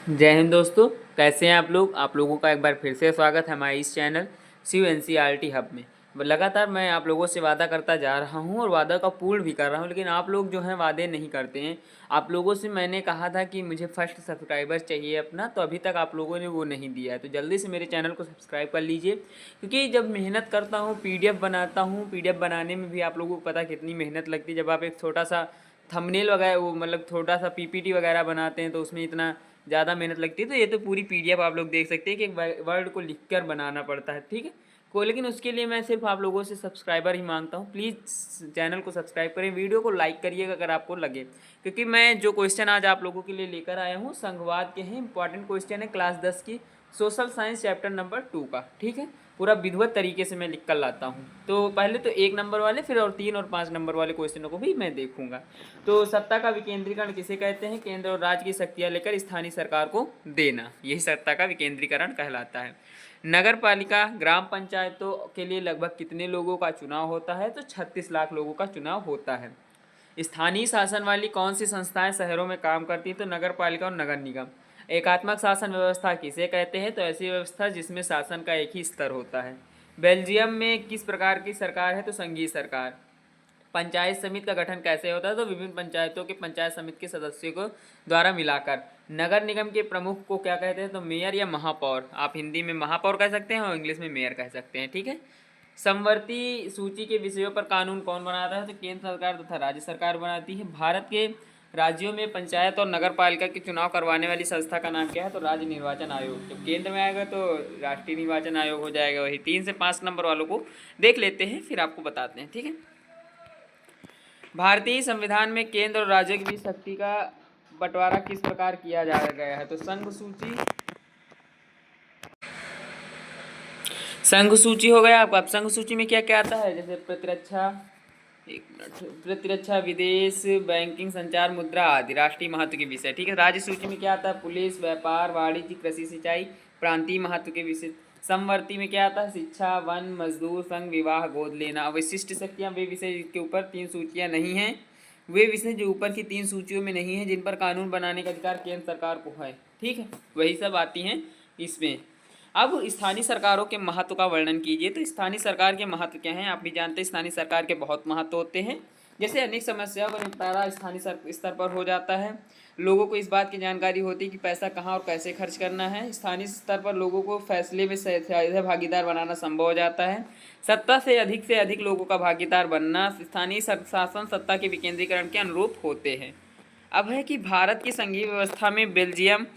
जय हिंद दोस्तों। कैसे हैं आप लोग? आप लोगों का एक बार फिर से स्वागत है हमारे इस चैनल शिव एनसीईआरटी हब में। लगातार मैं आप लोगों से वादा करता जा रहा हूं और वादा का पूर्ण भी कर रहा हूं, लेकिन आप लोग जो हैं वादे नहीं करते हैं। आप लोगों से मैंने कहा था कि मुझे फर्स्ट सब्सक्राइबर चाहिए अपना, तो अभी तक आप लोगों ने वो नहीं दिया है। तो जल्दी से मेरे चैनल को सब्सक्राइब कर लीजिए, क्योंकि जब मेहनत करता हूँ, पीडीएफ बनाता हूँ, पीडीएफ बनाने में भी आप लोगों को पता कितनी मेहनत लगती है। जब आप एक छोटा सा थंबनेल वगैरह, वो मतलब छोटा सा पीपीटी वगैरह बनाते हैं, तो उसमें इतना ज़्यादा मेहनत लगती है। तो ये तो पूरी पीडीएफ आप लोग देख सकते हैं कि एक वर्ड को लिखकर बनाना पड़ता है, ठीक है को। लेकिन उसके लिए मैं सिर्फ आप लोगों से सब्सक्राइबर ही मांगता हूँ। प्लीज़ चैनल को सब्सक्राइब करें, वीडियो को लाइक करिएगा अगर आपको लगे, क्योंकि मैं जो क्वेश्चन आज आप लोगों के लिए लेकर आया हूँ संघवाद के हैं। इंपॉर्टेंट क्वेश्चन है क्लास 10 की सोशल साइंस चैप्टर नंबर 2 का, ठीक है। पूरा विधिवत तरीके से मैं लिख कर लाता हूँ। तो पहले तो 1 नंबर वाले, फिर और 3 और 5 नंबर वाले क्वेश्चनों को भी मैं देखूंगा। तो सत्ता का विकेंद्रीकरण किसे कहते हैं? केंद्र और राज्य की शक्तियां लेकर स्थानीय सरकार को देना, यही सत्ता का विकेंद्रीकरण कहलाता है। नगर पालिका ग्राम पंचायतों के लिए लगभग कितने लोगों का चुनाव होता है? तो 36 लाख लोगों का चुनाव होता है। स्थानीय शासन वाली कौन सी संस्थाएं शहरों में काम करती हैं? तो नगर पालिका और नगर निगम। एकात्मक शासन व्यवस्था किसे कहते हैं? तो ऐसी व्यवस्था जिसमें शासन का एक ही स्तर होता है। बेल्जियम में किस प्रकार की सरकार है? तो संघीय सरकार। पंचायत समिति का गठन कैसे होता है? तो विभिन्न पंचायतों के पंचायत समिति के सदस्यों को द्वारा मिलाकर। नगर निगम के प्रमुख को क्या कहते हैं? तो मेयर या महापौर। आप हिंदी में महापौर कह सकते हैं और इंग्लिश में मेयर कह सकते हैं, ठीक है। समवर्ती सूची के विषयों पर कानून कौन बनाता है? तो केंद्र सरकार तथा राज्य सरकार बनाती है। भारत के राज्यों में पंचायत और नगर पालिका के चुनाव करवाने वाली संस्था का नाम क्या है? तो राज्य निर्वाचन आयोग। जब केंद्र में आएगा तो राष्ट्रीय निर्वाचन आयोग हो जाएगा। वही 3 से 5 नंबर वालों को देख लेते हैं, फिर आपको बताते हैं, ठीक है। भारतीय संविधान में केंद्र और राज्य के बीच शक्ति का बंटवारा किस प्रकार किया जा गया है? तो संघ सूची हो गया आपका। अब संघ सूची में क्या क्या आता है? जैसे प्रतिरक्षा, एक मिनट, प्रतिरक्षा, विदेश, बैंकिंग, संचार, मुद्रा आदि राष्ट्रीय महत्व के विषय, ठीक है। राज्य सूची में क्या आता है? पुलिस, व्यापार, वाणिज्य, कृषि, सिंचाई, प्रांतीय महत्व के विषय। समवर्ती में क्या आता है? शिक्षा, वन, मजदूर संघ, विवाह, गोद लेना। विशिष्ट शक्तियाँ, वे विषय जिसके ऊपर 3 सूचियाँ नहीं हैं, वे विषय जो ऊपर की 3 सूचियों में नहीं है, जिन पर कानून बनाने का अधिकार केंद्र सरकार को है, ठीक है, वही सब आती हैं इसमें। अब स्थानीय सरकारों के महत्व का वर्णन कीजिए। तो स्थानीय सरकार के महत्व क्या हैं? आप भी जानते हैं स्थानीय सरकार के बहुत महत्व होते हैं। जैसे अनेक समस्याओं का निपटारा स्थानीय स्तर पर हो जाता है। लोगों को इस बात की जानकारी होती है कि पैसा कहाँ और कैसे खर्च करना है। स्थानीय स्तर पर लोगों को फैसले में सीधे भागीदार बनाना संभव हो जाता है। सत्ता से अधिक लोगों का भागीदार बनना स्थानीय शासन सत्ता के विकेंद्रीकरण के अनुरूप होते हैं। अब है कि भारत की संघीय व्यवस्था में बेल्जियम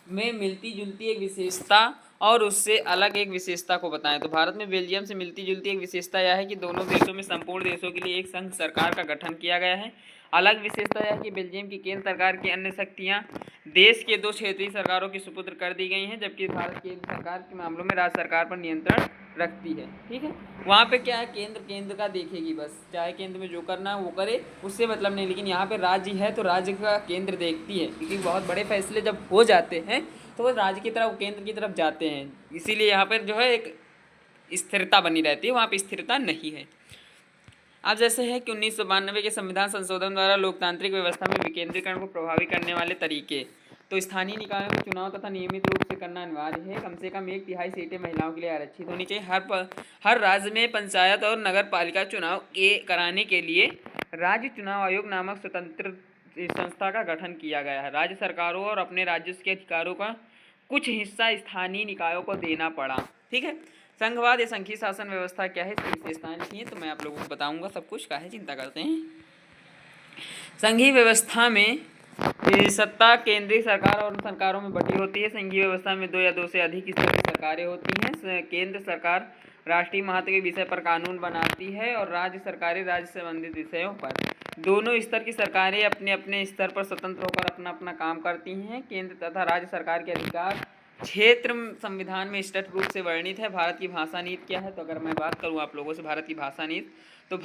में मिलती जुलती एक विशेषता और उससे अलग एक विशेषता को बताएं। तो भारत में बेल्जियम से मिलती जुलती एक विशेषता यह है कि दोनों देशों में संपूर्ण देशों के लिए एक संघ सरकार का गठन किया गया है। अलग विशेषता यह है कि बेल्जियम की केंद्र सरकार की अन्य शक्तियां देश के 2 क्षेत्रीय सरकारों के सुपुत्र कर दी गई हैं, जबकि भारत केंद्र सरकार के मामलों में राज्य सरकार पर नियंत्रण रखती है, ठीक है। वहाँ पे क्या है? केंद्र का देखेगी बस, चाहे केंद्र में जो करना है वो करे, उससे मतलब नहीं। लेकिन यहाँ पे राज्य है तो राज्य का केंद्र देखती है, क्योंकि बहुत बड़े फैसले जब हो जाते हैं तो वो राज्य की तरफ, केंद्र की तरफ जाते हैं। इसीलिए यहाँ पर जो है एक स्थिरता बनी रहती है, वहाँ पर स्थिरता नहीं है। अब जैसे है कि 1992 के संविधान संशोधन द्वारा लोकतांत्रिक व्यवस्था में विकेंद्रीकरण को प्रभावी करने वाले तरीके। तो स्थानीय निकायों में चुनाव तथा नियमित रूप से करना अनिवार्य है। कम से कम 1/3 सीटें महिलाओं के लिए आरक्षित होनी चाहिए। हर राज्य में पंचायत और नगर पालिका चुनाव कराने के लिए राज्य चुनाव आयोग नामक स्वतंत्र संस्था का गठन किया गया है। राज्य सरकारों और अपने राज्य के अधिकारों का कुछ हिस्सा स्थानीय निकायों को देना पड़ा, ठीक है। संघवाद या संघीय शासन व्यवस्था क्या है, इसकी विशेषताएं लिखी हैं, तो मैं आप लोगों को बताऊंगा सब कुछ, काहे चिंता करते हैं। संघीय व्यवस्था में सत्ता केंद्रीय सरकार और सरकारों में बटी होती है। संघीय व्यवस्था में 2 या 2 से अधिक स्तर की सरकारें होती हैं। केंद्र सरकार राष्ट्रीय महत्व के विषय पर कानून बनाती है और राज्य सरकारें राज्य से संबंधित विषयों पर। दोनों स्तर की सरकारें अपने अपने स्तर पर स्वतंत्र होकर अपना अपना काम करती हैं। केंद्र तथा राज्य सरकार के अधिकार क्षेत्र संविधान में स्पष्ट रूप से वर्णित है। भारत की भाषा नीति क्या है? तो अगर मैं बात करूं आप लोगों से भारत की भाषा नीति, तो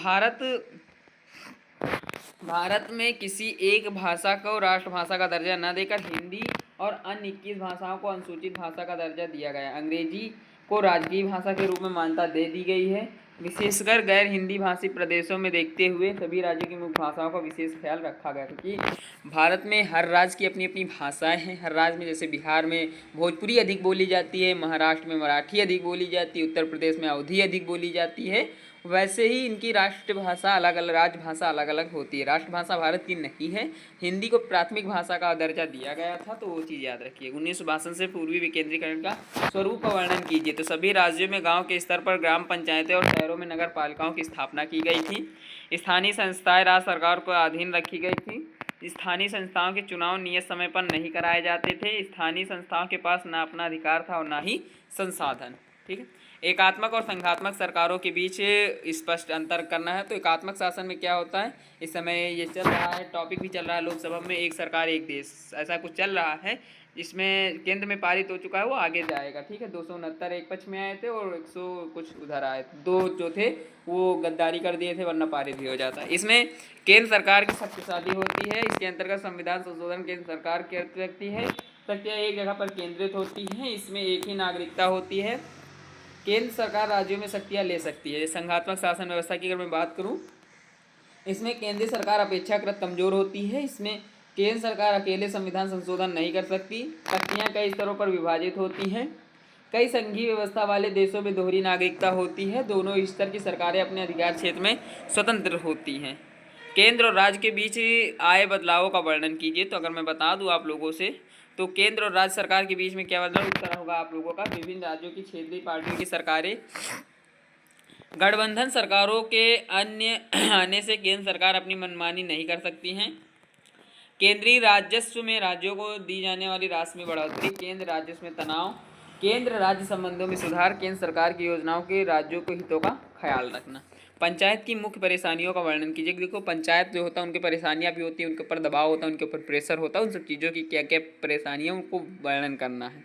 भारत में किसी एक भाषा को राष्ट्रभाषा का दर्जा न देकर हिंदी और अन्य 21 भाषाओं को अनुसूचित भाषा का दर्जा दिया गया। अंग्रेजी को राजकीय भाषा के रूप में मान्यता दे दी गई है। विशेषकर गैर हिंदी भाषी प्रदेशों में देखते हुए सभी राज्यों की मुख्य भाषाओं का विशेष ख्याल रखा गया, क्योंकि भारत में हर राज्य की अपनी अपनी भाषाएं हैं। हर राज्य में जैसे बिहार में भोजपुरी अधिक बोली जाती है, महाराष्ट्र में मराठी अधिक बोली जाती है, उत्तर प्रदेश में अवधी अधिक बोली जाती है, वैसे ही इनकी राष्ट्रभाषा अलग अलग, राजभाषा अलग अलग होती है। राष्ट्रभाषा भारत की नहीं है। हिंदी को प्राथमिक भाषा का दर्जा दिया गया था, तो वो चीज़ याद रखिए। 1962 से पूर्वी विकेंद्रीकरण का स्वरूप का वर्णन कीजिए। तो सभी राज्यों में गांव के स्तर पर ग्राम पंचायतें और शहरों में नगर पालिकाओं की स्थापना की गई थी। स्थानीय संस्थाएं राज्य सरकार को अधीन रखी गई थी। स्थानीय संस्थाओं के चुनाव नियत समय पर नहीं कराए जाते थे। स्थानीय संस्थाओं के पास ना अपना अधिकार था और ना ही संसाधन। ठीक है। एकात्मक और संघात्मक सरकारों के बीच स्पष्ट अंतर करना है। तो एकात्मक शासन में क्या होता है, इस समय ये चल रहा है, टॉपिक भी चल रहा है लोकसभा में, एक सरकार एक देश, ऐसा कुछ चल रहा है। इसमें केंद्र में पारित हो चुका है, वो आगे जाएगा। ठीक है। 269 एक पक्ष में आए थे और 100 कुछ उधर आए थे। 2 जो थे वो गद्दारी कर दिए थे, वरना पारित भी हो जाता है। इसमें केंद्र सरकार की शक्तिशाली होती है। इसके अंतर्गत संविधान संशोधन केंद्र सरकार की व्यक्ति है, शक्तियाँ एक जगह पर केंद्रित होती हैं। इसमें एक ही नागरिकता होती है। केंद्र सरकार राज्यों में शक्तियाँ ले सकती है। संघात्मक शासन व्यवस्था की अगर मैं बात करूँ, इसमें केंद्रीय सरकार अपेक्षाकृत कमजोर होती है। इसमें केंद्र सरकार अकेले संविधान संशोधन नहीं कर सकती। शक्तियाँ कई स्तरों पर विभाजित होती हैं। कई संघीय व्यवस्था वाले देशों में दोहरी नागरिकता होती है। दोनों स्तर की सरकारें अपने अधिकार क्षेत्र में स्वतंत्र होती हैं। केंद्र और राज्य के बीच आए बदलावों का वर्णन कीजिए। तो अगर मैं बता दूं आप लोगों से, तो केंद्र और राज्य सरकार के बीच में क्या बदलाव इस तरह होगा आप लोगों का। विभिन्न राज्यों की क्षेत्रीय पार्टियों की सरकारें, गठबंधन सरकारों के अन्य आने से केंद्र सरकार अपनी मनमानी नहीं कर सकती हैं। केंद्रीय राजस्व में राज्यों को दी जाने वाली राशि में बढ़ोतरी, केंद्र राजस्व में तनाव, केंद्र राज्य संबंधों में सुधार, केंद्र सरकार की योजनाओं के राज्यों के हितों का ख्याल रखना। पंचायत की मुख्य परेशानियों का वर्णन कीजिए। देखो पंचायत जो होता है उनकी परेशानियां भी होती हैं, उनके ऊपर दबाव होता है, उनके ऊपर प्रेशर होता है, उन सब चीज़ों की क्या क्या परेशानियां उनको वर्णन करना है।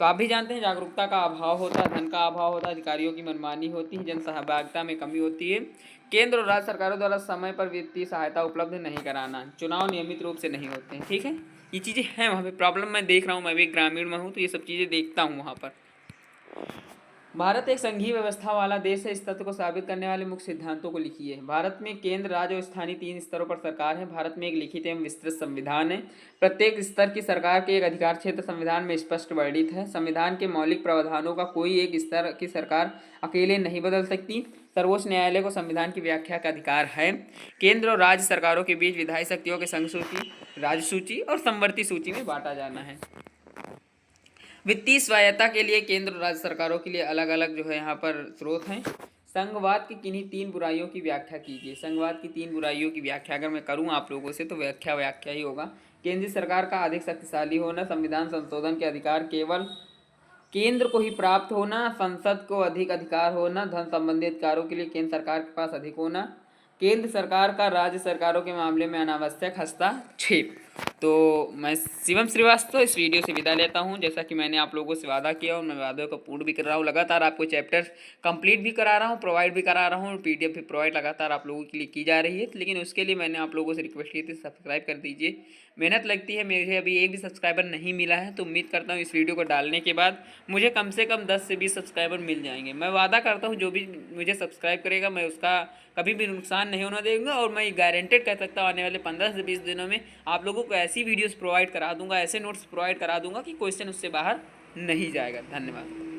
तो आप भी जानते हैं जागरूकता का अभाव होता है, धन का अभाव होता है, अधिकारियों की मनमानी होती है, जन सहभागिता में कमी होती है। केंद्र और राज्य सरकारों द्वारा समय पर वित्तीय सहायता उपलब्ध नहीं कराना, चुनाव नियमित रूप से नहीं होते हैं। ठीक है, ये चीज़ें हैं वहाँ पे प्रॉब्लम मैं देख रहा हूँ। मैं भी ग्रामीण में हूँ तो ये सब चीज़ें देखता हूँ वहाँ पर। भारत एक संघीय व्यवस्था वाला देश है। इस तथ्य को साबित करने वाले मुख्य सिद्धांतों को लिखिए। भारत में केंद्र, राज्य और स्थानीय 3 स्तरों पर सरकार है। भारत में एक लिखित एवं विस्तृत संविधान है। प्रत्येक स्तर की सरकार के एक अधिकार क्षेत्र संविधान में स्पष्ट वर्णित है। संविधान के मौलिक प्रावधानों का कोई एक स्तर की सरकार अकेले नहीं बदल सकती। सर्वोच्च न्यायालय को संविधान की व्याख्या का अधिकार है। केंद्र और राज्य सरकारों के बीच विधायी शक्तियों के संघ सूची, राज्य सूची और समवर्ती सूची में बांटा जाना है। वित्तीय स्वायत्ता के लिए केंद्र और राज्य सरकारों के लिए अलग अलग जो है यहाँ पर स्रोत हैं। संघवाद की किन्हीं 3 बुराइयों की व्याख्या कीजिए। संघवाद की 3 बुराइयों की व्याख्या अगर मैं करूँ आप लोगों से तो व्याख्या ही होगा। केंद्रीय सरकार का अधिक शक्तिशाली होना, संविधान संशोधन के अधिकार केवल केंद्र को ही प्राप्त होना, संसद को अधिक अधिकार होना, धन संबंधी अधिकारों के लिए केंद्र सरकार के पास अधिक होना, केंद्र सरकार का राज्य सरकारों के मामले में अनावश्यक हस्तक्षेप। तो मैं शिवम श्रीवास्तव इस वीडियो से विदा लेता हूं। जैसा कि मैंने आप लोगों से वादा किया और मैं वादों को पूर्ण भी कर रहा हूं। लगातार आपको चैप्टर्स कंप्लीट भी करा रहा हूं, प्रोवाइड भी करा रहा हूं और PDF भी प्रोवाइड लगातार आप लोगों के लिए की जा रही है। लेकिन उसके लिए मैंने आप लोगों से रिक्वेस्ट की थी सब्सक्राइब कर दीजिए। मेहनत लगती है, मुझे अभी एक भी सब्सक्राइबर नहीं मिला है, तो उम्मीद करता हूँ इस वीडियो को डालने के बाद मुझे कम से कम 10 से 20 सब्सक्राइबर मिल जाएंगे। मैं वादा करता हूँ जो भी मुझे सब्सक्राइब करेगा मैं उसका कभी भी नुकसान नहीं होने देंगे और मैं गारंटेड कह सकता हूँ आने वाले 15 से 20 दिनों में आप लोगों को ऐसी वीडियोस प्रोवाइड करा दूंगा, ऐसे नोट्स प्रोवाइड करा दूंगा कि क्वेश्चन उससे बाहर नहीं जाएगा। धन्यवाद।